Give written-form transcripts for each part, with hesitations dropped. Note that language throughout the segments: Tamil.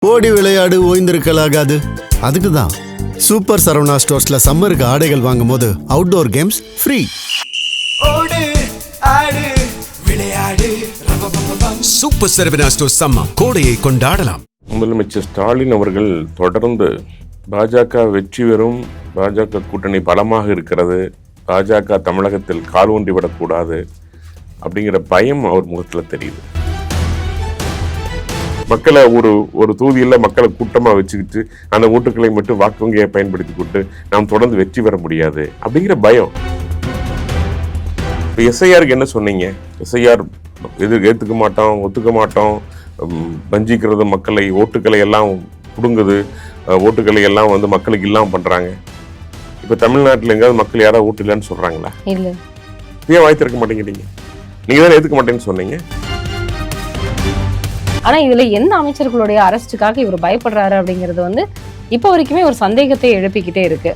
ஓடி விளையாடு ஓய்ந்திருக்கலாகாது. அதுக்கு தான் சூப்பர் சரவணா ஸ்டோர்ஸ்ல சம்மருக்கு ஆடைகள் வாங்கும் போது அவுட்டோர் கேம்ஸ் ஃப்ரீ. ஓடு ஆடு விளையாடு சூப்பர் சரவணா ஸ்டோர்ஸ் சம்மர் கோடையை கொண்டாடலாம். முதலமைச்சர் ஸ்டாலின் அவர்கள் தொடர்ந்து பாஜக வெற்றி பெறும், பாஜக கூட்டணி பலமாக இருக்கிறது, பாஜக தமிழகத்தில் கால் ஊன்றி விடக்கூடாது அப்படிங்கிற பயம் அவர் முகத்தில் தெரியுது. மக்களை ஒரு தொகுதியில் மக்களை கூட்டமாக வச்சுக்கிட்டு அந்த ஓட்டுக்களை மட்டும் வாக்கு வங்கியை பயன்படுத்தி கொண்டு நாம் தொடர்ந்து வெற்றி பெற முடியாது அப்படிங்கிற பயம். இப்போ எஸ்ஐஆருக்கு என்ன சொன்னீங்க? எஸ்ஐஆர் ஏற்றுக்க மாட்டோம், ஒத்துக்க மாட்டோம், வஞ்சிக்கிறது, மக்களை ஓட்டுக்களை எல்லாம் பிடுங்குது, ஓட்டுக்களை எல்லாம் மக்களுக்கு இல்லாமல் பண்ணுறாங்க. இப்போ தமிழ்நாட்டில் எங்கேயாவது மக்கள் யாராவது ஓட்டு இல்லைன்னு சொல்கிறாங்களா? இல்லை. ஏன் வாய் திறக்க மாட்டேங்கிறீங்க? நீங்கள் தானே ஏற்றுக்க மாட்டேன்னு சொன்னீங்க. ஆனா இதுல எந்த அமைச்சர்களுடைய அரெஸ்டுக்காக இவர் பயப்படுறாரு அப்படிங்கிறது இப்போ வரைக்குமே ஒரு சந்தேகத்தை எழுப்பிக்கிட்டே இருக்கு.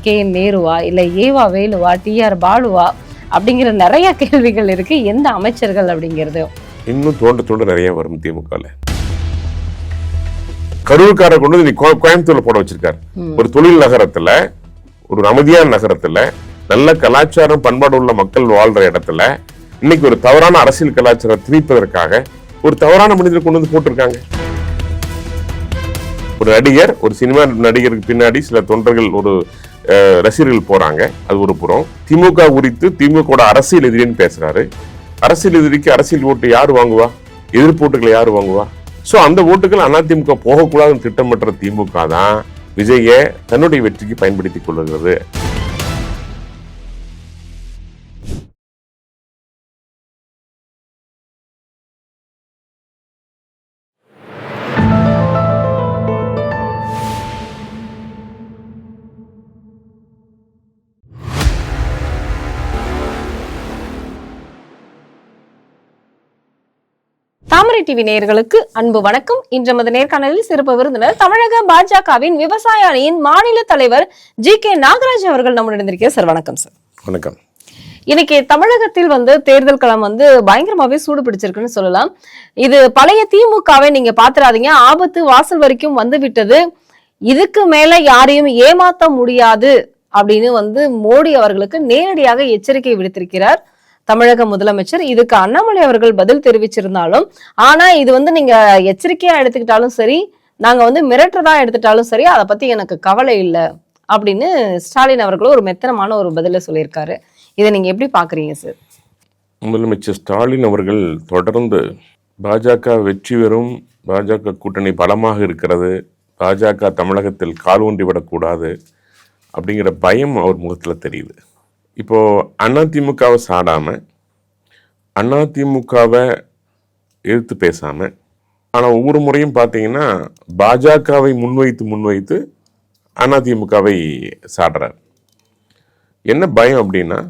கே நேருவா, இல்ல ஏவா வேலுவா, டிஆர் பாலுவா அப்படிங்கிற நிறைய கேள்விகள் இருக்கு. எந்த அமைச்சர்கள் அப்படிங்கிறது இன்னும் தோண்ட நிறைய வரும். திமுகல கரூர்காரை கொண்டு நீ கோயம்புத்தூர்ல போட வச்சிருக்காரு. ஒரு தொழில் நகரத்துல, ஒரு அமைதியான நகரத்துல, நல்ல கலாச்சாரம் பண்பாடு உள்ள மக்கள் வாழ்ற இடத்துல இன்னைக்கு ஒரு தவறான அரசியல் கலாச்சாரம் திணிப்பதற்காக ஒரு தவறான மனிதரை கொண்டு வந்து போட்டிருக்காங்க. ஒரு நடிகர், ஒரு சினிமா நடிகருக்கு பின்னாடி சில தொண்டர்கள், ஒரு ரசிகர்கள் போறாங்க. அது ஒரு புறம். திமுக குறித்து திமுக அரசியல் எதிரின்னு பேசுறாரு. அரசியல் எதிரிக்கு அரசியல் ஓட்டு யாரு வாங்குவா? எதிர்ப்பு ஓட்டுகளை யாரு வாங்குவா? சோ அந்த ஓட்டுகள் அதிமுக போகக்கூடாதுன்னு திட்டமிட்ட திமுக தான் விஜயை தன்னுடைய வெற்றிக்கு பயன்படுத்திக் கொள்ளுகிறது. தாமரை டிவி நேயர்களுக்கு அன்பு வணக்கம். இன்று நமது நேர்காணலில் சிறப்பு விருந்தினர் தமிழக பாஜகவின் விவசாய அணியின் மாநில தலைவர் ஜி.கே. நாகராஜ் அவர்கள் நம்முடன் இருந்திருக்கிறார். சார் வணக்கம். சார் வணக்கம். இன்னைக்கு தமிழகத்தில் தேர்தல் களம் பயங்கரமாவே சூடு பிடிச்சிருக்குன்னு சொல்லலாம். இது பழைய திமுகவை நீங்க பாத்துறாதீங்க, ஆபத்து வாசல் வரைக்கும் வந்து விட்டது, இதுக்கு மேல யாரையும் ஏமாத்த முடியாது அப்படின்னு மோடி அவர்களுக்கு நேரடியாக எச்சரிக்கை விடுத்திருக்கிறார் தமிழக முதலமைச்சர். இதுக்கு அண்ணாமலை அவர்கள் பதில் தெரிவிச்சிருந்தாலும், ஆனா இது நீங்க எச்சரிக்கையா எடுத்துக்கிட்டாலும் சரி, நாங்க மிரட்டுறதா எடுத்துட்டாலும் சரி, அதை பத்தி எனக்கு கவலை இல்லை அப்படின்னு ஸ்டாலின் அவர்களும் ஒரு மெத்தனமான ஒரு பதில சொல்லியிருக்காரு. இதை நீங்க எப்படி பாக்குறீங்க சார்? முதலமைச்சர் ஸ்டாலின் அவர்கள் தொடர்ந்து பாஜக வெற்றி பெறும், பாஜக கூட்டணி பலமாக இருக்கிறது, பாஜக தமிழகத்தில் கால் ஊன்றி விடக்கூடாது அப்படிங்கிற பயம் அவர் முகத்தில் தெரியுது. இப்போ அதிமுகவை சாடாம, அதிமுகவை எதிர்த்து பேசாம, ஆனா ஒவ்வொரு முறையும் பார்த்தீங்கன்னா பாஜகவை முன்வைத்து அதிமுகவை சாடுறார். என்ன பயம் அப்படின்னா,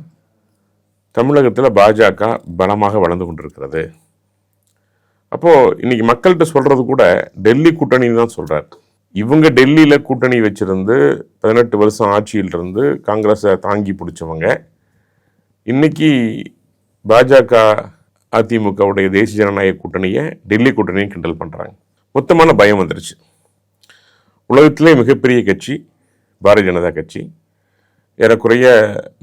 தமிழகத்தில் பாஜக பலமாக வளர்ந்து கொண்டிருக்கிறது. அப்போ இன்னைக்கு மக்கள்கிட்ட சொல்றது கூட டெல்லி கூட்டணின்னு தான் சொல்றாரு. இவங்க டெல்லியில கூட்டணி வச்சிருந்து 18 வருஷம் ஆட்சியில் இருந்து காங்கிரஸை தாங்கி பிடிச்சவங்க இன்னைக்கு பாஜக அதிமுகவுடைய தேசிய ஜனநாயக கூட்டணியை டெல்லி கூட்டணியை கிண்டல் பண்றாங்க. மொத்தமான பயம் வந்துருச்சு. உலகத்திலே மிகப்பெரிய கட்சி பாரதிய ஜனதா கட்சி. ஏறக்குறைய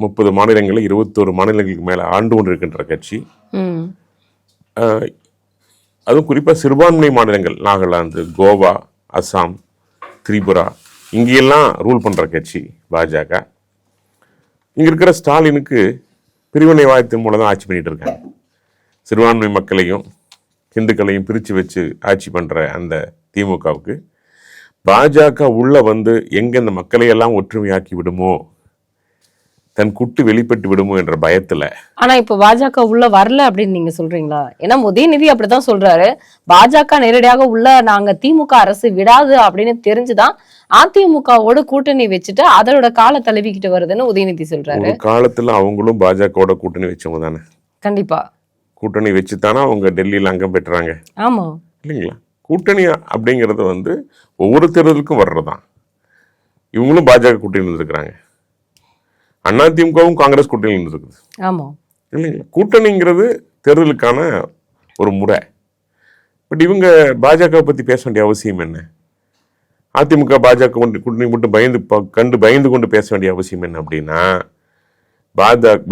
30 மாநிலங்களில் 21 மாநிலங்களுக்கு மேல ஆண்டு கொண்டு இருக்கின்ற கட்சி. அதுவும் குறிப்பா சிறுபான்மை மாநிலங்கள், நாகாலாந்து, கோவா, அசாம், திரிபுரா, இங்கெல்லாம் ரூல் பண்ற கட்சி பாஜக. இங்க இருக்கிற ஸ்டாலினுக்கு பிரிவினைவாதத்தின் மூலம் தான் ஆட்சி பண்ணிட்டு இருக்காங்க. சிறுபான்மை மக்களையும் இந்துக்களையும் பிரித்து வச்சு ஆட்சி பண்ற அந்த திமுகவுக்கு பாஜக உள்ள எங்க இந்த மக்களை எல்லாம் ஒற்றுமையாக்கி விடுமோ, தன் குட்டு வெளிப்பட்டு விடுமோ என்ற பயத்துல. ஆனா இப்ப பாஜக உள்ள வரல அப்படின்னு நீங்க சொல்றீங்களா? ஏன்னா உதயநிதி அப்படித்தான் சொல்றாரு, பாஜக நேரடியாக உள்ள நாங்க திமுக அரசு விடாது அப்படின்னு தெரிஞ்சுதான் அதிமுகவோட கூட்டணி வச்சுட்டு அதோட கால தழுவிக்கிட்டு வருதுன்னு உதயநிதி சொல்றாரு. ஒரு காலத்துல அவங்களும் பாஜகவோட கூட்டணி வச்சவங்க தானே. கண்டிப்பா கூட்டணி வச்சுதானே அவங்க டெல்லியில அங்கம் பெற்றாங்க. ஆமா இல்லைங்களா? கூட்டணி அப்படிங்கிறது ஒவ்வொரு தேர்தலுக்கும் வர்றதுதான். இவங்களும் பாஜக கூட்டணி இருந்திருக்கிறாங்க, அதிமுகவும் காங்கிரஸ் கூட்டணி இருந்திருக்குது. ஆமா இல்லைங்களா? கூட்டணிங்கிறது தேர்தலுக்கான ஒரு முறை. பட் இவங்க பாஜகவை பற்றி பேச வேண்டிய அவசியம் என்ன? அதிமுக பாஜக கூட்டணி மட்டும் பயந்து கொண்டு பேச வேண்டிய அவசியம் என்ன அப்படின்னா,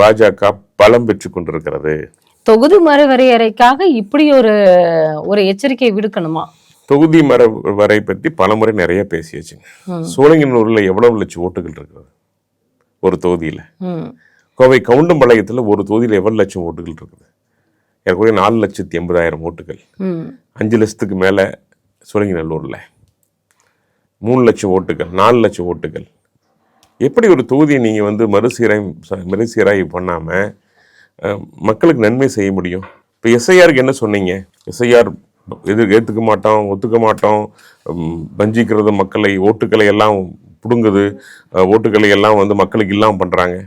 பாஜக பலம் பெற்று கொண்டிருக்கிறது. தொகுதி மறுவரையறைக்காக இப்படி ஒரு எச்சரிக்கை விடுக்கணுமா? தொகுதி மறுவரை பற்றி பலமுறை நிறைய பேசியாச்சுங்க. சோழிங்கநல்லூர்ல எவ்வளவு லட்சம் ஓட்டுகள் இருக்கிறது ஒரு தொகுதியில? கோவை கவுண்டம்பாளையத்துல ஒரு தொகுதியில் எவ்வளவு லட்சம் ஓட்டுகள் இருக்குது? ஏற்கனவே 4,80,000 ஓட்டுகள். 5 லட்சத்துக்கு மேல சோழிங்கநல்லூர்ல 3 லட்சம் ஓட்டுகள், 4 லட்சம் ஓட்டுகள். எப்படி ஒரு தொகுதியை நீங்க வந்து மறுசீராய்வு பண்ணாம மக்களுக்கு நன்மை செய்ய முடியும்? இப்போ எஸ்ஐஆருக்கு என்ன சொன்னீங்க? எஸ்ஐஆர் ஏற்றுக்க மாட்டோம், ஒத்துக்க மாட்டோம், வஞ்சிக்கிறது மக்களை, ஓட்டுக்களை எல்லாம் பிடுங்குது, ஓட்டுக்களை எல்லாம் வந்து மக்களுக்கு இல்லாமல் பண்ணுறாங்க.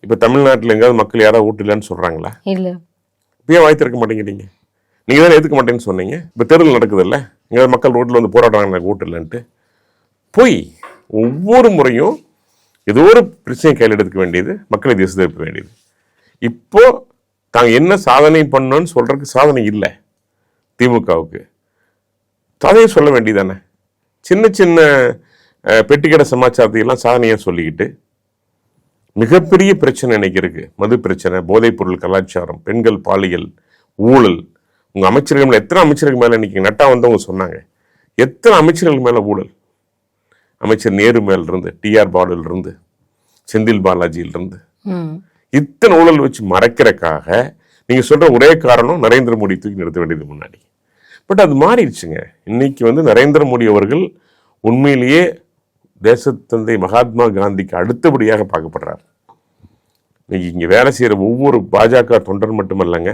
இப்போ தமிழ்நாட்டில் எங்கேயாவது மக்கள் யாராவது ஓட்டு இல்லைன்னு சொல்கிறாங்களா? இல்லை. இப்பயே வாய் திறக்க மாட்டேங்கிறீங்க. நீங்கள் தானே ஏற்றுக்க மாட்டேன்னு சொன்னீங்க. இப்போ தேர்தல் நடக்குதுல்ல, எங்கேயாவது மக்கள் ரோட்டில் வந்து போராடுறாங்க எனக்கு ஓட்டு இல்லைன்ட்டு. போய் ஒவ்வொரு முறையும் ஏதோ ஒரு பிரச்சனையை கையில் எடுக்க வேண்டியது, மக்களை திசை திருப்ப வேண்டியது. இப்போ தாங்க என்ன சாதனை பண்ணோன்னு சொல்றதுக்கு சாதனை இல்லை திமுகவுக்கு. சாதனையை சொல்ல வேண்டியதானே? சின்ன சின்ன பெட்டிக்கடை சமாச்சாரத்தையெல்லாம் சாதனையாக சொல்லிக்கிட்டு மிகப்பெரிய பிரச்சனை இன்னைக்கு இருக்கு. மது பிரச்சனை, போதைப் பொருள் கலாச்சாரம், பெண்கள் பாலியல், ஊழல். உங்க அமைச்சர்கள் எத்தனை அமைச்சர்கள் மேல இன்னைக்கு நட்டா வந்தவங்க சொன்னாங்க, எத்தனை அமைச்சர்கள் மேல ஊழல்? அமைச்சர் நேரு மேல இருந்து, டிஆர் பாலுல இருந்து, செந்தில் பாலாஜியில இருந்து, இத்தனை ஊழல் வச்சு மறைக்கிறதுக்காக நீங்க சொல்ற ஒரே காரணம் நரேந்திர மோடி தூக்கி நிறுத்த வேண்டியது முன்னாடி. பட் அது மாறிடுச்சுங்க. இன்னைக்கு வந்து நரேந்திர மோடி அவர்கள் உண்மையிலேயே தேசத்தந்தை மகாத்மா காந்திக்கு அடுத்தபடியாக பார்க்கப்படுறார். இன்னைக்கு இங்க வேலை செய்யற ஒவ்வொரு பாஜக தொண்டர் மட்டுமல்லங்க,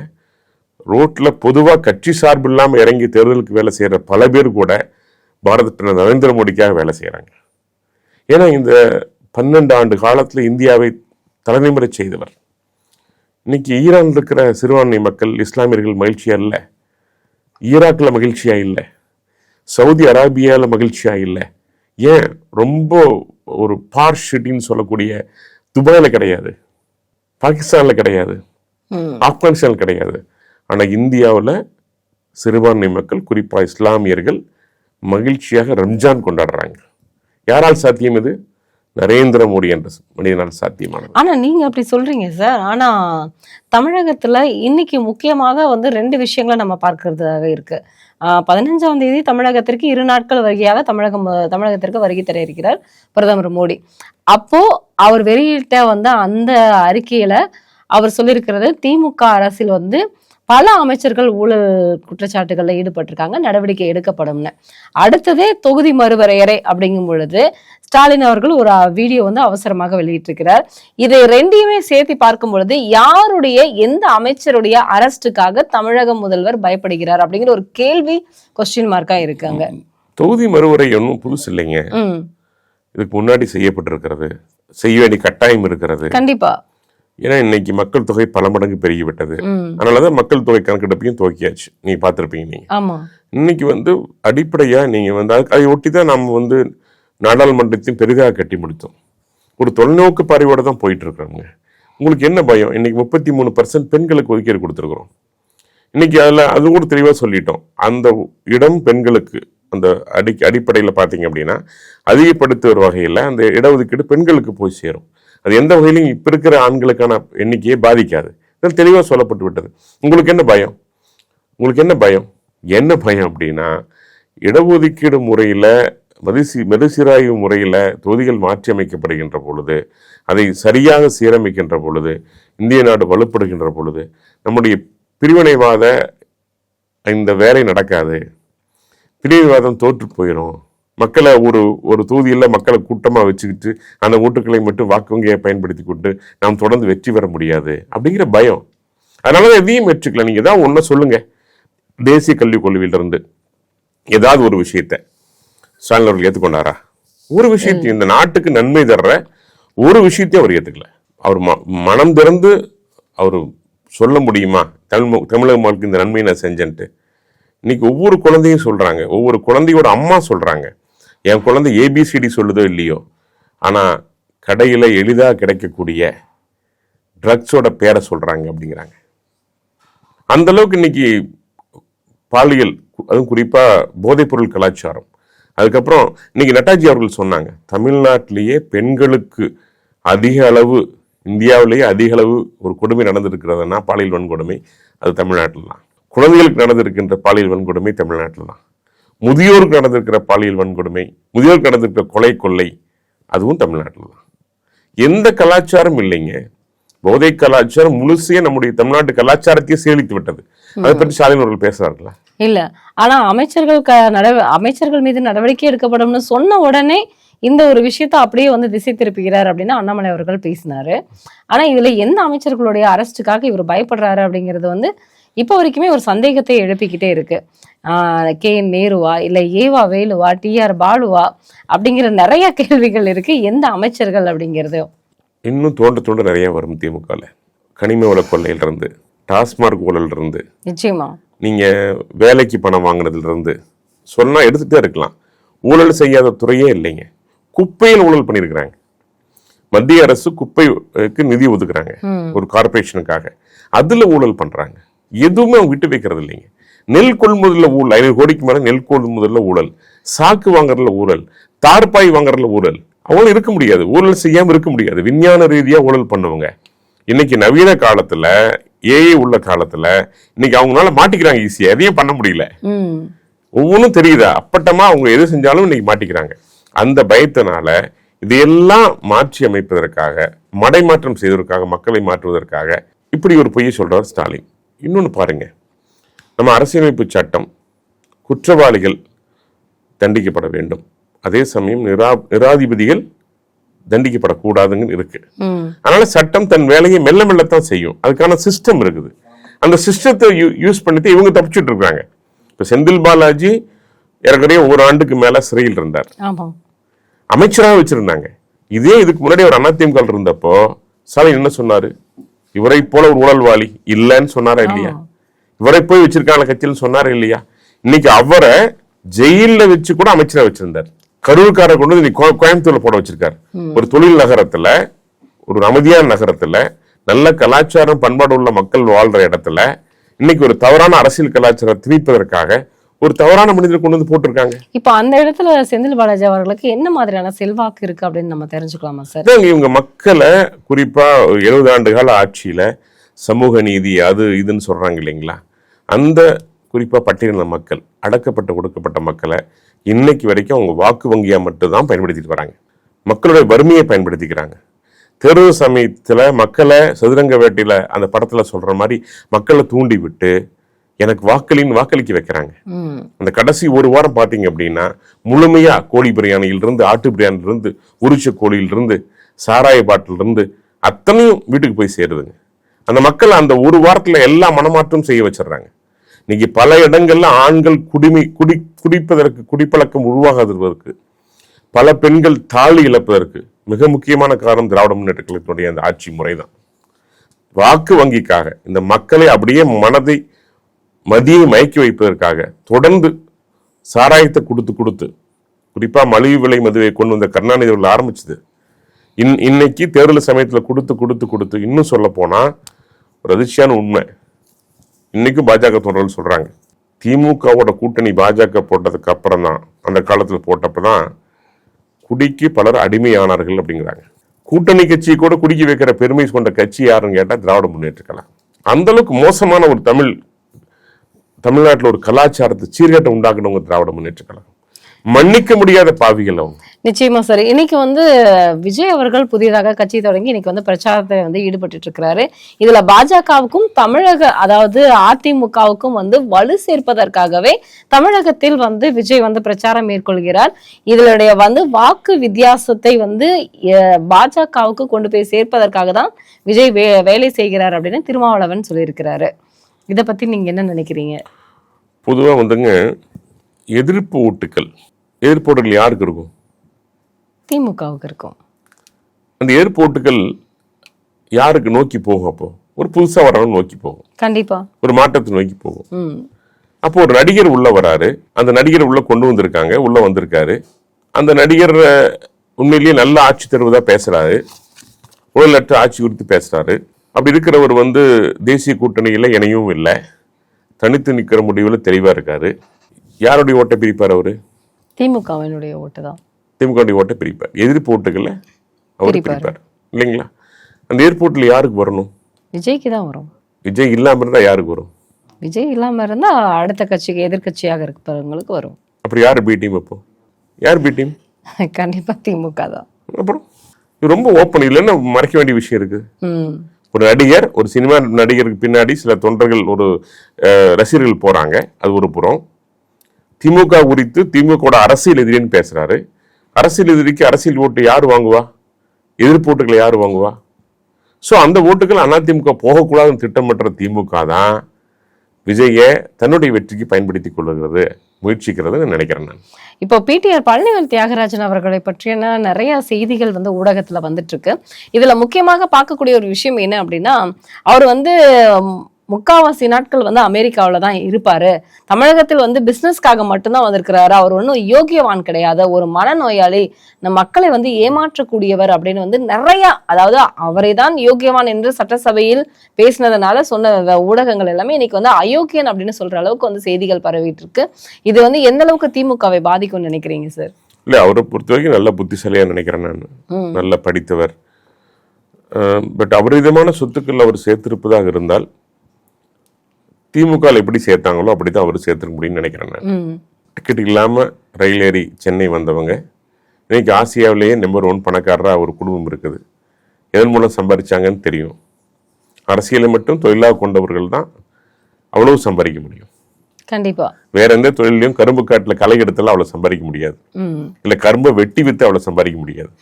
ரோட்ல பொதுவா கட்சி சார்பு இல்லாம இறங்கி தேர்தலுக்கு வேலை செய்யற பல பேர் கூட பாரத நரேந்திர மோடிக்காக வேலை செய்யறாங்க. ஏன்னா இந்த 12 ஆண்டு காலத்துல இந்தியாவை தலைநிமிர செய்தவர். இன்னைக்கு ஈரான் இருக்கிற சிறுபான்மை மக்கள், இஸ்லாமியர்கள் மகிழ்ச்சியா இல்லை, ஈராக்ல மகிழ்ச்சியா இல்லை, சவுதி அரேபியால மகிழ்ச்சியா இல்லை. ஏன் ரொம்ப ஒரு பார்ஷ் சிட்டின்னு சொல்லக்கூடிய துபாயில கிடையாது, பாகிஸ்தான்ல கிடையாது, ஆப்கானிஸ்தான் கிடையாது. ஆனா இந்தியாவில் சிறுபான்மை மக்கள், குறிப்பா இஸ்லாமியர்கள் மகிழ்ச்சியாக ரம்ஜான் கொண்டாடுறாங்க. யாரால் சாத்தியம் இது? நரேந்திர மோடி என்ற மனிதனால் சாத்தியமானது. ஆனா நீங்க அப்படி சொல்றீங்க சார். ஆனா தமிழகத்துல இன்னைக்கு முக்கியமாக வந்து 2 விஷயங்களை நம்ம பார்க்கறதாக இருக்கு. 15ஆம் தேதி தமிழகத்திற்கு 2 நாட்கள் வருகையாக தமிழகத்திற்கு வருகை தர இருக்கிறார் பிரதமர் மோடி. அப்போ அவர் வெளியிட்ட வந்து அந்த அறிக்கையில அவர் சொல்லியிருக்கிறது, திமுக அரசில் வந்து பல அமைச்சர்கள் ஊழல் குற்றச்சாட்டுகள்ல ஈடுபட்டிருக்காங்க, நடவடிக்கை எடுக்கப்படும்னு. அடுத்ததே தொகுதி மறுவரையறை அப்படிங்கும் பொழுது ஸ்டாலின் அவர்கள் ஒரு வீடியோ வந்து அவசரமாக வெளியிட்டிருக்கிறார். இதை 2யுமே சேர்த்து பார்க்கும் பொழுது யாருடைய, எந்த அமைச்சருடைய அரெஸ்டுக்காக தமிழக முதல்வர் பயப்படுகிறார் அப்படிங்கிற ஒரு கேள்வி கொஸ்டின் மார்க்கா இருக்காங்க. தொகுதி மறுவரை ஒன்றும் புதுசு இல்லைங்க. இதுக்கு முன்னாடி செய்யப்பட்டிருக்கிறது, செய்ய வேண்டிய கட்டாயம் இருக்கிறது. கண்டிப்பா. ஏன்னா இன்னைக்கு மக்கள் தொகை பல மடங்கு பெருகிவிட்டது. அதனாலதான் மக்கள் தொகை கணக்கெடுப்பையும் துவக்கியாச்சு. நீங்க பார்த்திருப்பீங்க. நீங்க இன்னைக்கு வந்து அடிப்படையா நீங்க வந்து அதை ஒட்டிதான் நம்ம வந்து நாடாளுமன்றத்தையும் பெரிதாக கட்டி முடித்தோம். ஒரு தொலைநோக்கு பார்வையோட தான் போயிட்டு இருக்காங்க. உங்களுக்கு என்ன பயம்? இன்னைக்கு 33% பெண்களுக்கு ஒதுக்கீடு கொடுத்துருக்குறோம். இன்னைக்கு அது கூட தெளிவாக சொல்லிட்டோம். அந்த இடம் பெண்களுக்கு அந்த அடிப்படையில் பார்த்தீங்க அப்படின்னா அதிகப்படுத்துகிற வகையில் அந்த இடஒதுக்கீடு பெண்களுக்கு போய் சேரும். அது எந்த வகையிலும் இப்ப இருக்கிற ஆண்களுக்கான எண்ணிக்கையை பாதிக்காது. தெளிவாக சொல்லப்பட்டு விட்டது. உங்களுக்கு என்ன பயம்? என்ன பயம் அப்படின்னா, இடஒதுக்கீடு முறையில மறுசீராய்வு முறையில தொகுதிகள் மாற்றி அமைக்கப்படுகின்ற பொழுது, அதை சரியாக சீரமைக்கின்ற பொழுது, இந்திய நாடு வலுப்படுகின்ற பொழுது நம்முடைய பிரிவினைவாத இந்த வேலை நடக்காது. பிரிவினைவாதம் தோற்று போயிடும். மக்களை ஒரு தொகுதியில் மக்களை கூட்டமாக வச்சுக்கிட்டு அந்த ஓட்டுக்களை மட்டும் வாக்கு வங்கியை பயன்படுத்தி கொண்டு நாம் தொடர்ந்து வெற்றி பெற முடியாது அப்படிங்கிற பயம். அதனாலதான் எதையும் ஏற்றுக்கல. நீங்க ஏதாவது ஒன்றை சொல்லுங்க. தேசிய கல்விக் கொள்கையிலிருந்து ஏதாவது ஒரு விஷயத்தை ஸ்டாலின் அவர்கள் ஏற்றுக்கொண்டாரா? ஒரு விஷயத்தையும், இந்த நாட்டுக்கு நன்மை தர்ற ஒரு விஷயத்தையும் அவர் ஏற்றுக்கல. அவர் மனம் திறந்து அவர் சொல்ல முடியுமா தமிழக மக்களுக்கு இந்த நன்மையை நான் செஞ்சேன்ட்டு? இன்னைக்கு ஒவ்வொரு குழந்தையும் சொல்றாங்க, ஒவ்வொரு குழந்தையோட அம்மா சொல்றாங்க, என் குழந்தை ஏபிசிடி சொல்லுதோ இல்லையோ, ஆனா கடையில எளிதாக கிடைக்கக்கூடிய ட்ரக்ஸோட பேரை சொல்றாங்க அப்படிங்கிறாங்க. அந்த அளவுக்கு இன்னைக்கு பாலியல், அதுவும் குறிப்பாக போதைப்பொருள் கலாச்சாரம். அதுக்கப்புறம் இன்னைக்கு நட்டாஜி அவர்கள் சொன்னாங்க, தமிழ்நாட்டிலேயே பெண்களுக்கு அதிக அளவு, இந்தியாவிலேயே அதிக அளவு ஒரு கொடுமை நடந்திருக்கிறதுனா பாலியல் வன்கொடுமை அது தமிழ்நாட்டில் தான். குழந்தைகளுக்கு நடந்திருக்கின்ற பாலியல் வன்கொடுமை தமிழ்நாட்டில் தான். முதியோருக்கு நடந்திருக்கிற பாலியல் வன்கொடுமை, முதியோருக்கு நடந்திருக்கிற கொலை கொள்ளை அதுவும் தமிழ்நாட்டில் தான். எந்த கலாச்சாரம் இல்லைங்க. போதை கலாச்சாரம் முழுசையே நம்முடைய தமிழ்நாட்டு கலாச்சாரத்தையே சீலித்து விட்டது. அதை பற்றி ஸ்டாலின் அவர்கள் பேசுறாங்களா? இல்ல. ஆனா அமைச்சர்கள் மீது நடவடிக்கை எடுக்கப்படும்னு சொன்ன உடனே இந்த ஒரு விஷயத்த அப்படியே வந்து திசை திருப்புகிறார் அப்படின்னு அண்ணாமலை அவர்கள் பேசினாரு. ஆனா இதுல எந்த அமைச்சர்களுடைய அரெஸ்டுக்காக இவர் பயப்படுறாரு அப்படிங்கிறது வந்து இப்ப வரைக்குமே ஒரு சந்தேகத்தை எழுப்பிக்கிட்டே இருக்கு. கே நேருவா, இல்ல ஏவா வேலுவா, TR பாலுவா அப்படிங்கிற நிறைய கேள்விகள் இருக்கு. எந்த அமைச்சர்கள் அப்படிங்கிறது இன்னும் தோண்ட நிறைய வரும். திமுகவில் கனிம வள கொள்ளையில இருந்து, டாஸ்மார்க் ஊழல் இருந்து, நிச்சயமா நீங்க வேலைக்கு பணம் வாங்கினதுல இருந்து சொன்னா எடுத்துட்டே இருக்கலாம். ஊழல் செய்யாத துறையே இல்லைங்க. குப்பையில் ஊழல் பண்ணியிருக்கிறாங்க. மத்திய அரசு குப்பைக்கு நிதி ஒதுக்குறாங்க ஒரு கார்பரேஷனுக்காக, அதுல ஊழல் பண்றாங்க. எதுவுமே அவங்க விட்டு வைக்கிறது இல்லைங்க. நெல் கொள்முதல்ல ஊழல், 500 கோடிக்கு மேல நெல் கொள்முதல்ல ஊழல், சாக்கு வாங்குறதுல ஊழல், தார்பாய் வாங்குறதுல ஊழல். அவங்களும் இருக்க முடியாது, ஊழல் செய்யாம இருக்க முடியாது. விஞ்ஞான ரீதியா ஊழல் பண்ணுவாங்க. இன்னைக்கு நவீன காலத்துல, ஏஐ உள்ள காலத்துல இன்னைக்கு அவங்களால மாட்டிக்கிறாங்க ஈஸியா. எதையும் பண்ண முடியல, ஒவ்வொன்றும் தெரியுதா, அப்பட்டமா அவங்க எது செஞ்சாலும் இன்னைக்கு மாட்டிக்கிறாங்க. அந்த பயத்தினால இதையெல்லாம் மாற்றி அமைப்பதற்காக, மடைமாற்றம் செய்வதற்காக, மக்களை மாற்றுவதற்காக இப்படி ஒரு பொய்யை சொல்றார் ஸ்டாலின். இன்னொன்னு பாருங்க, நம்ம அரசியலமைப்பு சட்டம் குற்றவாளிகள் தண்டிக்கப்பட வேண்டும், அதே சமயம் நிராதிபதிகள் தண்டிக்கப்படக்கூடாதுன்னு இருக்கு. அதனால சட்டம் தன் வேலையை மெல்ல மெல்லத்தான் செய்யும். அதுக்கான சிஸ்டம் இருக்குது. அந்த சிஸ்டத்தை யூஸ் பண்ணிட்டு இவங்க தப்பிச்சுட்டு இருக்காங்க. இப்ப செந்தில் பாலாஜி ஏற்கனவே ஒரு ஆண்டுக்கு மேல சிறையில் இருந்தார், அமைச்சராக வச்சிருந்தாங்க. இதே இதுக்கு முன்னாடி ஒரு அதிமுக இருந்தப்போ ஸ்டாலின் என்ன சொன்னாரு? இவரை போல ஒரு ஊழல்வாளி இல்லைன்னு சொன்னாரா இல்லையா? இவரை போய் வச்சிருக்காங்க கட்சியில் சொன்னாரா இல்லையா? இன்னைக்கு அவரை ஜெயில வச்சு கூட அமைச்சரா வச்சிருந்தார். கரூர்காரை கொண்டு வந்து கோயம்புத்தூர்ல போட வச்சிருக்காரு. ஒரு தொழில் நகரத்துல, ஒரு அமைதியான நகரத்துல, நல்ல கலாச்சாரம் பண்பாடு உள்ள மக்கள் வாழ்ற இடத்துல இன்னைக்கு ஒரு தவறான அரசியல் கலாச்சாரம் திணிப்பதற்காக ஒரு தவறான மனிதர் கொண்டு வந்து போட்டிருக்காங்க. இப்ப அந்த இடத்துல செந்தில் பாலாஜி அவர்களுக்கு என்ன மாதிரியான செல்வாக்கு இருக்கு அப்படின்னு நம்ம தெரிஞ்சுக்கலாமா சார்? இவங்க மக்களை குறிப்பா 70 ஆண்டு கால ஆட்சியில சமூக நீதி அது இதுன்னு சொல்றாங்க இல்லைங்களா, அந்த குறிப்பா பட்டியலின மக்கள், அடக்கப்பட்ட ஒடுக்கப்பட்ட மக்களை இன்னைக்கு வரைக்கும் அவங்க வாக்கு வங்கியா மட்டும்தான் பயன்படுத்திட்டு வராங்க. மக்களுடைய வறுமையை பயன்படுத்திக்கிறாங்க. தேர்தல் சமயத்துல மக்களை சதுரங்க வேட்டையில அந்த படத்துல சொல்ற மாதிரி மக்களை தூண்டி விட்டு எனக்கு வாக்களிக்க வைக்கிறாங்க. அந்த கடைசி ஒரு வாரம் பாத்தீங்க அப்படின்னா முழுமையா கோழி பிரியாணியிலிருந்து, ஆட்டு பிரியாணிலிருந்து, உரிச்ச கோழியிலிருந்து, சாராய பாட்டிலிருந்து அத்தனையும் வீட்டுக்கு போய் சேருதுங்க. அந்த மக்கள் அந்த ஒரு வாரத்துல எல்லா மனமாற்றம் செய்ய வச்சிடறாங்க. இன்னைக்கு பல இடங்கள்ல ஆண்கள் குடிப்பதற்கு, குடிப்பழக்கம் உருவாகாததற்கு, பல பெண்கள் தாலி இழப்பதற்கு மிக முக்கியமான காரணம் திராவிட முன்னேற்ற கழகத்தினுடைய அந்த ஆட்சி முறைதான். வாக்கு வங்கிக்காக இந்த மக்களை அப்படியே மதியை மயக்கி வைப்பதற்காக தொடர்ந்து சாராயத்தை கொடுத்து குறிப்பா மலிவு விலை மதுவை கொண்டு வந்த கருணாநிதி அவர்கள் ஆரம்பிச்சது. இன்னைக்கு தேர்தல் சமயத்துல கொடுத்து இன்னும் சொல்ல போனா ஒரு அதிர்ச்சியான உண்மை, இன்னைக்கும் பாஜக தொண்டர்கள் சொல்றாங்க, திமுகவோட கூட்டணி பாஜக போட்டதுக்கு அப்புறம் தான், அந்த காலத்துல போட்டப்பதான் குடிக்கு பலர் அடிமையானார்கள் அப்படிங்கிறாங்க. கூட்டணி கட்சி கூட குடிக்க வைக்கிற பெருமை கொண்ட கட்சி யாருன்னு கேட்டா திராவிட முன்னேற்ற கழகம். அந்த அளவுக்கு மோசமான ஒரு தமிழ்நாட்டில் ஒரு கலாச்சாரத்தை சீர்கேட்டை உண்டாக்குனவங்க திராவிட முன்னேற்ற கழகம். மன்னிக்க முடியாத பாவிகள் அவங்க. நிச்சயமா சார். இன்னைக்கு வந்து விஜய் அவர்கள் புதியதாக கட்சி தொடங்கி இன்னைக்கு வந்து பிரச்சாரத்தை வந்து ஈடுபட்டு இருக்கிறாரு. இதுல பாஜகவுக்கும் அதாவது அதிமுகவுக்கும் வந்து வலு சேர்ப்பதற்காகவே தமிழகத்தில் வந்து விஜய் வந்து பிரச்சாரம் மேற்கொள்கிறார். இதனுடைய வந்து வாக்கு வித்தியாசத்தை வந்து பாஜகவுக்கு கொண்டு போய் சேர்ப்பதற்காக தான் விஜய் வேலை செய்கிறார் அப்படின்னு திருமாவளவன் சொல்லியிருக்கிறாரு. இதை பத்தி நீங்க என்ன நினைக்கிறீங்க? பொதுவா வந்துங்க எதிர்ப்பு ஓட்டுகள் யாருக்கு இருக்கும்? திமுகவுக்கு இருக்கும். அந்த எதிர்ப்பு ஓட்டுகள் யாருக்கு நோக்கி போகும்? அப்போ ஒரு புதுசா வரவன் நோக்கி போகும், கண்டிப்பா ஒரு மாற்றத்தை நோக்கி போகும். அப்போ ஒரு நடிகர் உள்ள வராரு, அந்த நடிகர் உள்ள கொண்டு வந்திருக்காரு. அந்த நடிகர் உண்மையிலேயே நல்ல ஆட்சி தருவதா பேசுறாரு, ஊழலற்ற ஆட்சி குறித்து பேசுறாரு. அப்படி இருக்கிறவர் வந்து தேசிய கூட்டணியில இணையவும் இல்லை, தனித்து நிற்கிற முடிவில் தெளிவாக இருக்காரு. யாருடைய ஓட்டை பிரிப்பார் அவர்? திமுகவினுடைய ஓட்டு தான். திமுகவுடைய ஓட்டை பிரிப்பார். எதிர்ப்பு ஓட்டுகளை அவர் பிரிப்பார் இல்லைங்களா? அந்த ஏர்போர்ட்டில் யாருக்கு வரணும்? விஜய்க்கு தான் வரும். விஜய் இல்லாமல் இருந்தால் யாருக்கு வரும்? விஜய் இல்லாம இருந்தா அடுத்த கட்சிக்கு எதிர்கட்சியாக இருக்கிறவங்களுக்கு வரும். அப்புறம் யார் பி டீம்? அப்போ யார் பி டீம்? கண்டிப்பா திமுக தான். அப்புறம் இது ரொம்ப ஓப்பன். இல்லைன்னா மறைக்க வேண்டிய விஷயம் இருக்கு. ஒரு நடிகர், ஒரு சினிமா நடிகருக்கு பின்னாடி சில தொண்டர்கள், ஒரு ரசிகர்கள் போறாங்க, அது ஒரு புறம். திமுக குறித்து திமுக அரசியல் எதிரின்னு பேசுறாரு. அரசியல் எதிரிக்கு அரசியல் ஓட்டு யார் வாங்குவா? எதிர்ப்பு ஓட்டுகளை யார் வாங்குவா? ஸோ அந்த ஓட்டுகள் அதிமுக போகக்கூடாதுன்னு திட்டமிட்ட திமுக தான் விஜயை தன்னுடைய வெற்றிக்கு பயன்படுத்திக் கொள்ளுகிறது, முயற்சிக்கிறது நினைக்கிறேன் நான். இப்போ பிடிஆர் பழனிவேல் தியாகராஜன் அவர்களை பற்றின நிறைய செய்திகள் வந்து ஊடகத்துல வந்துட்டு இருக்கு. இதுல முக்கியமாக பார்க்கக்கூடிய ஒரு விஷயம் என்ன அப்படின்னா, அவர் வந்து முக்காவாசி நாட்கள் வந்து அமெரிக்காவில தான் இருப்பாரு. தமிழகத்தில் வந்து பிசினஸ்க்காக மட்டும்தான் வந்திருக்கிறாரு. அவர் ஒன்றும் யோகியவான் கிடையாது, ஒரு மனநோயாளி, நம் மக்களை வந்து ஏமாற்றக்கூடியவர் அப்படின்னு வந்து நிறைய, அதாவது அவரை தான் யோகியவான் என்று சட்டசபையில் பேசினதுனால சொன்ன ஊடகங்கள் எல்லாமே இன்னைக்கு வந்து அயோக்கியன் அப்படின்னு சொல்ற அளவுக்கு வந்து செய்திகள் பரவிட்டு இருக்கு. இது வந்து எந்த அளவுக்கு திமுகவை பாதிக்கும்னு நினைக்கிறீங்க சார்? இல்ல, அவரை பொறுத்த வரைக்கும் நல்ல புத்திசாலியா நினைக்கிறேன் நான். நல்ல படித்தவர். பட் அபரிதமான சொத்துக்கள் அவர் சேர்த்திருப்பதாக இருந்தால் திமுக எப்படி சேர்த்தாங்களோ அப்படித்தான் அவர் சேர்த்துக்க முடியும்னு நினைக்கிறேன் நான். டிக்கெட் இல்லாம ரயில் ஏறி சென்னை வந்தவங்க இன்னைக்கு ஆசியாவிலேயே நம்பர் 1 பணக்காரரா ஒரு குடும்பம் இருக்குது. எதன் மூலம் சம்பாதிச்சாங்கன்னு தெரியும். அரசியலை மட்டும் தொழிலாக கொண்டவர்கள் தான் அவ்வளவு சம்பாதிக்க முடியும். கண்டிப்பா. வேற எந்த தொழிலையும் கரும்பு காட்டுல களை எடுத்தாலும் அவ்வளவு சம்பாதிக்க முடியாது. இல்ல கரும்பை வெட்டி வித்து அவ்வளவு சம்பாதிக்க முடியாது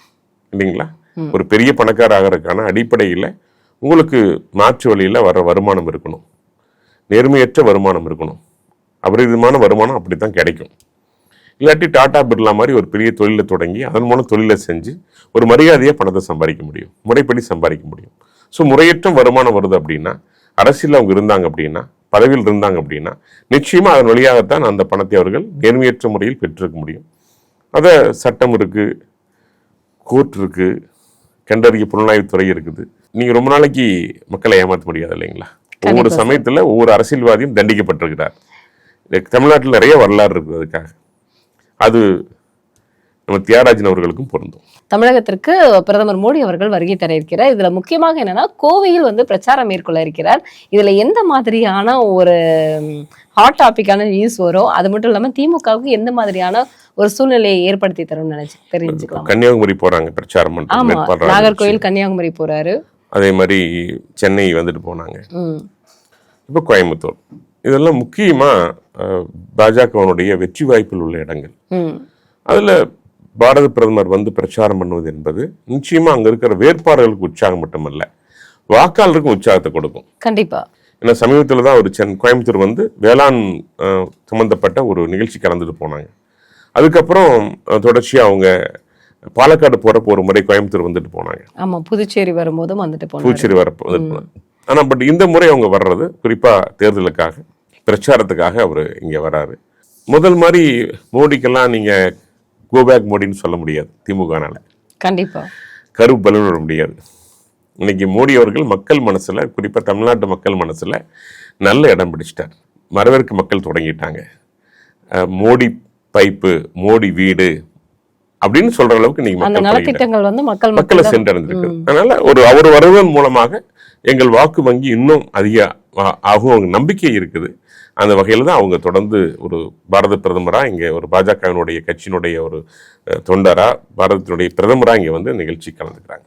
இல்லைங்களா? ஒரு பெரிய பணக்கார ஆகிறதுக்கான அடிப்படையில உங்களுக்கு மாற்று வழியில வர வருமானம் இருக்கணும், நேர்மையற்ற வருமானம் இருக்கணும். அபரிதமான வருமானம் அப்படித்தான் கிடைக்கும். இல்லாட்டி டாடா பிர்லா மாதிரி ஒரு பெரிய தொழிலை தொடங்கி அதன் மூலம் தொழிலை செஞ்சு ஒரு மரியாதையாக பணத்தை சம்பாதிக்க முடியும், முறைப்படி சம்பாதிக்க முடியும். ஸோ முறையற்ற வருமானம் வருது அப்படின்னா, அரசியல் அவங்க இருந்தாங்க அப்படின்னா, பதவியில் இருந்தாங்க அப்படின்னா, நிச்சயமா அதன் வழியாகத்தான் அந்த பணத்தை அவர்கள் நேர்மையற்ற முறையில் பெற்றிருக்க முடியும். அதை சட்டம் இருக்கு, கோர்ட் இருக்கு, கண்டறிய புலனாய்வுத்துறை இருக்குது. நீங்க ரொம்ப நாளைக்கு மக்களை ஏமாற்ற முடியாது இல்லைங்களா? ஒவ்வொரு சமயத்துல ஒவ்வொரு அரசியல்வாதியும் தண்டிக்கப்பட்டிருக்கிறார். தமிழ்நாட்டில் நிறைய வரலாறு இருக்குது அதுக்காக. அது நம்ம தியாகராஜன் அவர்களுக்கும் பொருந்தும். தமிழகத்திற்கு பிரதமர் மோடி அவர்கள் வருகை தர இருக்கிறார். இதுல முக்கியமாக என்னன்னா, கோவையில் வந்து பிரச்சாரம் மேற்கொள்ள இருக்கிறார். இதுல எந்த மாதிரியான ஒரு ஹாட் டாபிக்கான நியூஸ் வரும், அது மட்டும் இல்லாம திமுகவுக்கு எந்த மாதிரியான ஒரு சூழ்நிலையை ஏற்படுத்தி தரும் தெரிஞ்சுக்கலாம். கன்னியாகுமரி போறாங்க பிரச்சாரம் பண்றாங்க. நாகர்கோவில் கன்னியாகுமரி போறாரு. அதே மாதிரி சென்னை வந்துட்டு போனாங்க. இப்போ கோயம்புத்தூர். இதெல்லாம் முக்கியமா பாஜகவனுடைய வெற்றி வாய்ப்பில் உள்ள இடங்கள். அதுல பாரத பிரதமர் வந்து பிரச்சாரம் பண்ணுவது என்பது நிச்சயமா அங்க இருக்கிற வேட்பாளர்களுக்கு உற்சாகம் மட்டுமல்ல, வாக்காளருக்கும் உற்சாகத்தை கொடுக்கும். கண்டிப்பா. ஏன்னா சமீபத்தில் தான் ஒரு கோயம்புத்தூர் வந்து வேளாண் சம்பந்தப்பட்ட ஒரு நிகழ்ச்சி கலந்துட்டு போனாங்க. அதுக்கப்புறம் தொடர்ச்சியா அவங்க பாலக்காடு போறப்போ ஒரு முறை கோயம்புத்தூர் வந்துட்டு போனாங்க. ஆமா, புதுச்சேரி வரும்போதும் வந்துட்டு போனாங்க. புதுச்சேரி வரப்போ வந்துட்டு போனாங்க. ஆனா பட் இந்த முறை அவங்க வர்றது குறிப்பா தேர்தலுக்காக, பிரச்சாரத்துக்காக அவர் இங்க வராரு. முதல் மாதிரி மோடிக்கெல்லாம் நீங்க கோபேக் மோடின்னு சொல்ல முடியாது திமுகனால. கண்டிப்பா. கருப்பு பலன் விட முடியாது. இன்னைக்கு மோடி அவர்கள் மக்கள் மனசுல, குறிப்பா தமிழ்நாட்டு மக்கள் மனசுல நல்ல இடம் பிடிச்சிட்டார். வரவேற்க மக்கள் தொடங்கிட்டாங்க. மோடி பைப்பு, மோடி வீடு அப்படின்னு சொல்ற அளவுக்கு நீங்க நலத்திட்டங்கள் வந்து மக்களை சென்றடைந்திருக்கு. அதனால அவர் வருவதன் மூலமாக எங்கள் வாக்கு வங்கி இன்னும் அதிக ஆகும் நம்பிக்கை இருக்குது. அந்த வகையில தான் அவங்க தொடர்ந்து ஒரு பாரத பிரதமரா இங்க, ஒரு பாஜகவினுடைய கட்சியினுடைய ஒரு தொண்டரா, பாரதத்தினுடைய பிரதமரா இங்க வந்து நிகழ்ச்சி கலந்துக்கிறாங்க.